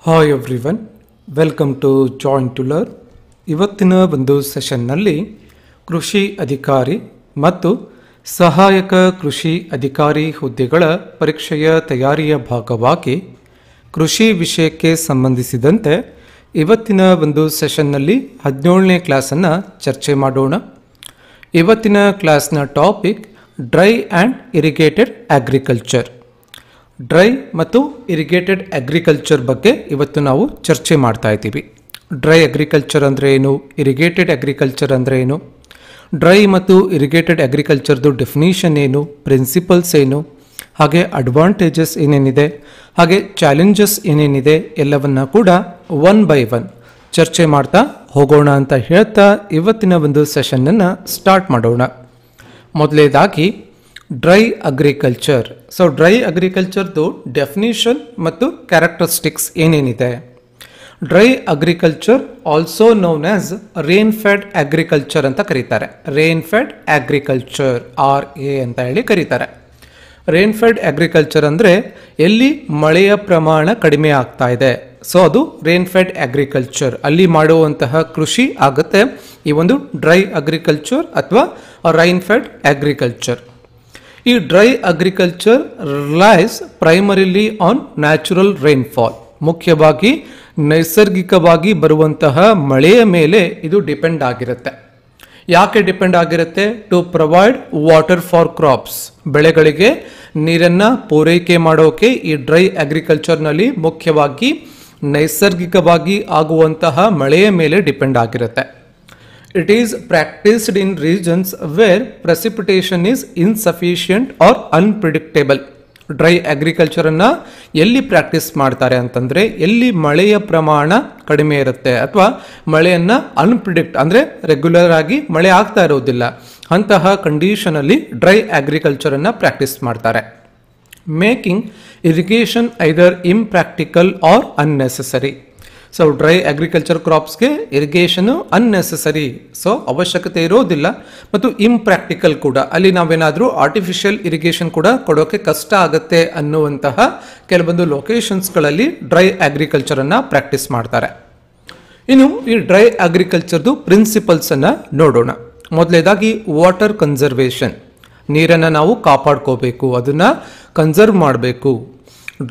Hi everyone, welcome to join to learn. ಇವತ್ತಿನ ಒಂದು ಸೆಷನ್ನಲ್ಲಿ ಕೃಷಿ ಅಧಿಕಾರಿ ಮತ್ತು ಸಹಾಯಕ ಕೃಷಿ ಅಧಿಕಾರಿ ಹುದ್ದೆಗಳ ಪರೀಕ್ಷೆಯ ತಯಾರಿಯ ಭಾಗವಾಗಿ ಕೃಷಿ ವಿಷಯಕ್ಕೆ ಸಂಬಂಧಿಸಿದಂತೆ ಇವತ್ತಿನ ಒಂದು ಸೆಷನ್ನಲ್ಲಿ 17ನೇ ಕ್ಲಾಸನ್ನು ಚರ್ಚೆ ಮಾಡೋಣ. ಇವತ್ತಿನ ಕ್ಲಾಸ್ನ topic dry and irrigated agriculture. Dry ಮತ್ತು ಇರಿಗೇಟೆಡ್ ಅಗ್ರಿಕಲ್ಚರ್ ಬಗ್ಗೆ ಇವತ್ತು ನಾವು ಚರ್ಚೆ ಮಾಡ್ತಾ ಇದ್ದೀವಿ. ಡ್ರೈ ಅಗ್ರಿಕಲ್ಚರ್ ಅಂದರೆ ಏನು, ಇರಿಗೇಟೆಡ್ ಅಗ್ರಿಕಲ್ಚರ್ ಅಂದರೆ ಏನು, ಡ್ರೈ ಮತ್ತು ಇರಿಗೇಟೆಡ್ ಅಗ್ರಿಕಲ್ಚರ್ದು ಡೆಫಿನಿಷನ್ ಏನು, ಪ್ರಿನ್ಸಿಪಲ್ಸ್ ಏನು, ಹಾಗೆ ಅಡ್ವಾಂಟೇಜಸ್ ಏನೇನಿದೆ, ಹಾಗೆ ಚಾಲೆಂಜಸ್ ಏನೇನಿದೆ ಎಲ್ಲವನ್ನ ಕೂಡ ಒನ್ ಬೈ ಒನ್ ಚರ್ಚೆ ಮಾಡ್ತಾ ಹೋಗೋಣ ಅಂತ ಹೇಳ್ತಾ ಇವತ್ತಿನ ಒಂದು ಸೆಷನ್ನನ್ನು ಸ್ಟಾರ್ಟ್ ಮಾಡೋಣ. ಮೊದಲನೇದಾಗಿ ಡ್ರೈ ಅಗ್ರಿಕಲ್ಚರ್. ಸೊ ಡ್ರೈ ಅಗ್ರಿಕಲ್ಚರ್ದು ಡೆಫಿನಿಷನ್ ಮತ್ತು ಕ್ಯಾರೆಕ್ಟರಿಸ್ಟಿಕ್ಸ್ ಏನೇನಿದೆ. Dry agriculture also known as rain fed agriculture ಅಂತ ಕರೀತಾರೆ. ರೇನ್ ಫೆಡ್ ಅಗ್ರಿಕಲ್ಚರ್ RA ಅಂತ ಹೇಳಿ ಕರೀತಾರೆ. ರೇನ್ ಫೆಡ್ ಅಗ್ರಿಕಲ್ಚರ್ ಅಂದರೆ ಎಲ್ಲಿ ಮಳೆಯ ಪ್ರಮಾಣ ಕಡಿಮೆ ಆಗ್ತಾ ಇದೆ, ಸೊ ಅದು ರೇನ್ ಫೆಡ್ ಅಗ್ರಿಕಲ್ಚರ್, ಅಲ್ಲಿ ಮಾಡುವಂತಹ ಕೃಷಿ ಆಗುತ್ತೆ ಈ ಒಂದು ಡ್ರೈ ಅಗ್ರಿಕಲ್ಚರ್ ಅಥವಾ ರೈನ್ ಫೆಡ್ ಅಗ್ರಿಕಲ್ಚರ್. ಈ dry agriculture realise primarily on natural rainfall. ಮುಖ್ಯವಾಗಿ ನೈಸರ್ಗಿಕವಾಗಿ ಬರುವಂತಹ ಮಳೆಯ ಮೇಲೆ ಇದು ಡಿಪೆಂಡ್ ಆಗಿರುತ್ತೆ. ಯಾಕೆ ಡಿಪೆಂಡ್ ಆಗಿರುತ್ತೆ? To provide water for crops. ಬೆಳೆಗಳಿಗೆ ನೀರನ್ನು ಪೂರೈಕೆ ಮಾಡೋಕೆ ಈ ಡ್ರೈ ಅಗ್ರಿಕಲ್ಚರ್ನಲ್ಲಿ ಮುಖ್ಯವಾಗಿ ನೈಸರ್ಗಿಕವಾಗಿ ಆಗುವಂತಹ ಮಳೆಯ ಮೇಲೆ ಡಿಪೆಂಡ್ ಆಗಿರುತ್ತೆ. It is practiced in regions where precipitation is insufficient or unpredictable. Dry ಅಗ್ರಿಕಲ್ಚರನ್ನು ಎಲ್ಲಿ ಪ್ರಾಕ್ಟೀಸ್ ಮಾಡ್ತಾರೆ ಅಂತಂದರೆ ಎಲ್ಲಿ ಮಳೆಯ ಪ್ರಮಾಣ ಕಡಿಮೆ ಇರುತ್ತೆ ಅಥವಾ ಮಳೆಯನ್ನು ಅನ್ಪ್ರಿಡಿಕ್ಟ್ ಅಂದರೆ ರೆಗ್ಯುಲರ್ ಆಗಿ ಮಳೆ ಆಗ್ತಾ ಇರೋದಿಲ್ಲ, ಅಂತಹ ಕಂಡೀಷನಲ್ಲಿ ಡ್ರೈ ಅಗ್ರಿಕಲ್ಚರನ್ನು ಪ್ರಾಕ್ಟೀಸ್ ಮಾಡ್ತಾರೆ. Making irrigation either impractical or unnecessary. So dry agriculture ಕ್ರಾಪ್ಸ್ಗೆ ಇರಿಗೇಷನು ಅನ್ನೆಸೆಸರಿ, ಸೊ ಅವಶ್ಯಕತೆ ಇರೋದಿಲ್ಲ, ಮತ್ತು ಇಂಪ್ರಾಕ್ಟಿಕಲ್ ಕೂಡ, ಅಲ್ಲಿ ನಾವೇನಾದರೂ ಆರ್ಟಿಫಿಷಿಯಲ್ ಇರಿಗೇಷನ್ ಕೂಡ ಕೊಡೋಕೆ ಕಷ್ಟ ಆಗುತ್ತೆ ಅನ್ನುವಂತಹ ಕೆಲವೊಂದು ಲೊಕೇಶನ್ಸ್ಗಳಲ್ಲಿ ಡ್ರೈ ಅಗ್ರಿಕಲ್ಚರನ್ನು ಪ್ರಾಕ್ಟೀಸ್ ಮಾಡ್ತಾರೆ. ಇನ್ನು ಈ ಡ್ರೈ ಅಗ್ರಿಕಲ್ಚರ್ದು ಪ್ರಿನ್ಸಿಪಲ್ಸನ್ನು ನೋಡೋಣ. ಮೊದಲನೇದಾಗಿ ವಾಟರ್ ಕನ್ಸರ್ವೇಷನ್. ನೀರನ್ನು ನಾವು ಕಾಪಾಡ್ಕೋಬೇಕು, ಅದನ್ನು ಕನ್ಸರ್ವ್ ಮಾಡಬೇಕು.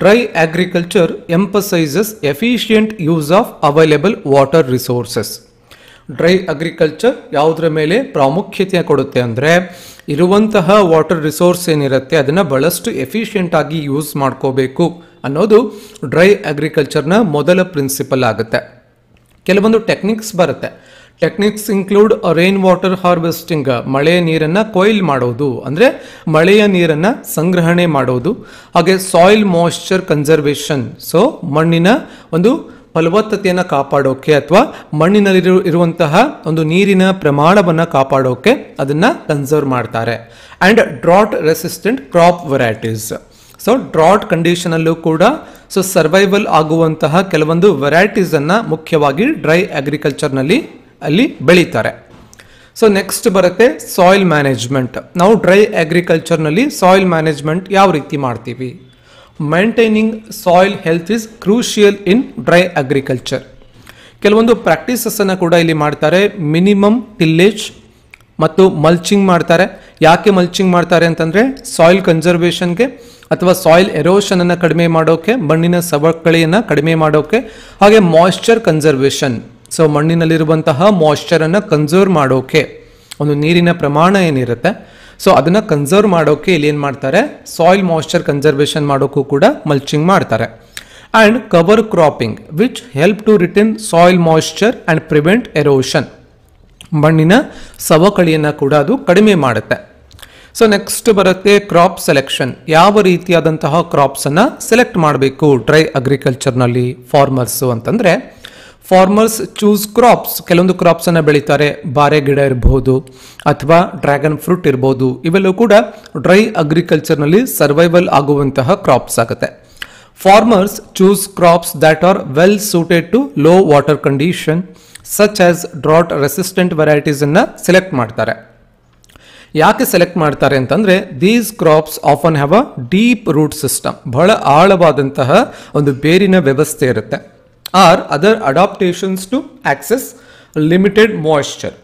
Dry agriculture emphasises efficient use of available water resources. Dry agriculture ಯಾವುದರ ಮೇಲೆ ಪ್ರಾಮುಖ್ಯತೆ ಕೊಡುತ್ತೆ ಅಂದರೆ ಇರುವಂತಹ ವಾಟರ್ ರಿಸೋರ್ಸ್ ಏನಿರುತ್ತೆ ಅದನ್ನು ಬಹಳಷ್ಟು ಎಫಿಷಿಯಂಟ್ ಆಗಿ ಯೂಸ್ ಮಾಡ್ಕೋಬೇಕು ಅನ್ನೋದು ಡ್ರೈ ಅಗ್ರಿಕಲ್ಚರ್ನ ಮೊದಲ ಪ್ರಿನ್ಸಿಪಲ್ ಆಗುತ್ತೆ. ಕೆಲವೊಂದು ಟೆಕ್ನಿಕ್ಸ್ ಬರುತ್ತೆ. Techniques include rain water harvesting, ಮಳೆಯ ನೀರನ್ನು ಕೊಯ್ಲ್ ಮಾಡೋದು, ಅಂದರೆ ಮಳೆಯ ನೀರನ್ನು ಸಂಗ್ರಹಣೆ ಮಾಡೋದು. ಹಾಗೆ ಸಾಯಿಲ್ ಮಾಯ್ಶ್ಚರ್ ಕನ್ಸರ್ವೇಷನ್, ಸೊ ಮಣ್ಣಿನ ಒಂದು ಫಲವತ್ತತೆಯನ್ನು ಕಾಪಾಡೋಕೆ ಅಥವಾ ಮಣ್ಣಿನಲ್ಲಿ ಇರುವಂತಹ ಒಂದು ನೀರಿನ ಪ್ರಮಾಣವನ್ನು ಕಾಪಾಡೋಕೆ ಅದನ್ನು ಕನ್ಸರ್ವ್ ಮಾಡ್ತಾರೆ. And drought resistant crop varieties. So drought ಕಂಡೀಷನಲ್ಲೂ ಕೂಡ ಸೊ ಸರ್ವೈವಲ್ ಆಗುವಂತಹ ಕೆಲವೊಂದು ವೆರೈಟೀಸನ್ನು ಮುಖ್ಯವಾಗಿ ಡ್ರೈ ಅಗ್ರಿಕಲ್ಚರ್ನಲ್ಲಿ ಅಲ್ಲಿ ಬೆಳೀತಾರೆ. ಸೊ ನೆಕ್ಸ್ಟ್ ಬರುತ್ತೆ ಸಾಯಿಲ್ ಮ್ಯಾನೇಜ್ಮೆಂಟ್. ನಾವು ಡ್ರೈ ಅಗ್ರಿಕಲ್ಚರ್ನಲ್ಲಿ ಸಾಯಿಲ್ ಮ್ಯಾನೇಜ್ಮೆಂಟ್ ಯಾವ ರೀತಿ ಮಾಡ್ತೀವಿ? Maintaining soil health is crucial in dry agriculture. ಕೆಲವೊಂದು ಪ್ರಾಕ್ಟೀಸಸ್ಸನ್ನು ಕೂಡ ಇಲ್ಲಿ ಮಾಡ್ತಾರೆ. ಮಿನಿಮಮ್ ಟಿಲ್ಲೇಜ್ ಮತ್ತು ಮಲ್ಚಿಂಗ್ ಮಾಡ್ತಾರೆ. ಯಾಕೆ ಮಲ್ಚಿಂಗ್ ಮಾಡ್ತಾರೆ ಅಂತಂದರೆ ಸಾಯಿಲ್ ಕನ್ಸರ್ವೇಷನ್ಗೆ ಅಥವಾ ಸಾಯಿಲ್ ಎರೋಷನನ್ನು ಕಡಿಮೆ ಮಾಡೋಕೆ, ಮಣ್ಣಿನ ಸವಕಳಿಯನ್ನು ಕಡಿಮೆ ಮಾಡೋಕೆ, ಹಾಗೆ ಮಾಯ್ಶ್ಚರ್ ಕನ್ಸರ್ವೇಷನ್, ಸೊ ಮಣ್ಣಿನಲ್ಲಿರುವಂತಹ ಮಾಯ್ಶ್ಚರನ್ನು ಕನ್ಸರ್ವ್ ಮಾಡೋಕೆ, ಒಂದು ನೀರಿನ ಪ್ರಮಾಣ ಏನಿರುತ್ತೆ ಸೊ ಅದನ್ನು ಕನ್ಸರ್ವ್ ಮಾಡೋಕೆ ಇಲ್ಲಿ ಏನು ಮಾಡ್ತಾರೆ, ಸಾಯಿಲ್ ಮಾಯ್ಶ್ಚರ್ ಕನ್ಸರ್ವೇಷನ್ ಮಾಡೋಕ್ಕೂ ಕೂಡ ಮಲ್ಚಿಂಗ್ ಮಾಡ್ತಾರೆ. And cover cropping which help to retain soil moisture and prevent erosion. ಮಣ್ಣಿನ ಸವಕಳಿಯನ್ನು ಕೂಡ ಅದು ಕಡಿಮೆ ಮಾಡುತ್ತೆ. ಸೊ ನೆಕ್ಸ್ಟ್ ಬರುತ್ತೆ ಕ್ರಾಪ್ ಸೆಲೆಕ್ಷನ್. ಯಾವ ರೀತಿಯಾದಂತಹ ಕ್ರಾಪ್ಸನ್ನು ಸೆಲೆಕ್ಟ್ ಮಾಡಬೇಕು ಡ್ರೈ ಅಗ್ರಿಕಲ್ಚರ್ನಲ್ಲಿ ಫಾರ್ಮರ್ಸು ಅಂತಂದರೆ ಫಾರ್ಮರ್ಸ್ ಚೂಸ್ ಕ್ರಾಪ್ಸ್. ಕೆಲವೊಂದು ಕ್ರಾಪ್ಸನ್ನು ಬೆಳೀತಾರೆ. ಬಾರೆ ಗಿಡ ಇರ್ಬೋದು ಅಥವಾ ಡ್ರ್ಯಾಗನ್ ಫ್ರೂಟ್ ಇರ್ಬೋದು. ಇವೆಲ್ಲವೂ ಕೂಡ ಡ್ರೈ ಅಗ್ರಿಕಲ್ಚರ್ನಲ್ಲಿ ಸರ್ವೈವಲ್ ಆಗುವಂತಹ ಕ್ರಾಪ್ಸ್ ಆಗುತ್ತೆ. Farmers choose crops that are well suited to low water condition such as drought resistant ವೆರೈಟೀಸನ್ನು ಸೆಲೆಕ್ಟ್ ಮಾಡ್ತಾರೆ. ಯಾಕೆ ಸೆಲೆಕ್ಟ್ ಮಾಡ್ತಾರೆ ಅಂತಂದರೆ these crops often have a deep root system. ಬಹಳ ಆಳವಾದಂತಹ ಒಂದು ಬೇರಿನ ವ್ಯವಸ್ಥೆ ಇರುತ್ತೆ. Or other adaptations to access limited moisture.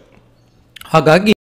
ಹಾಗಾಗಿ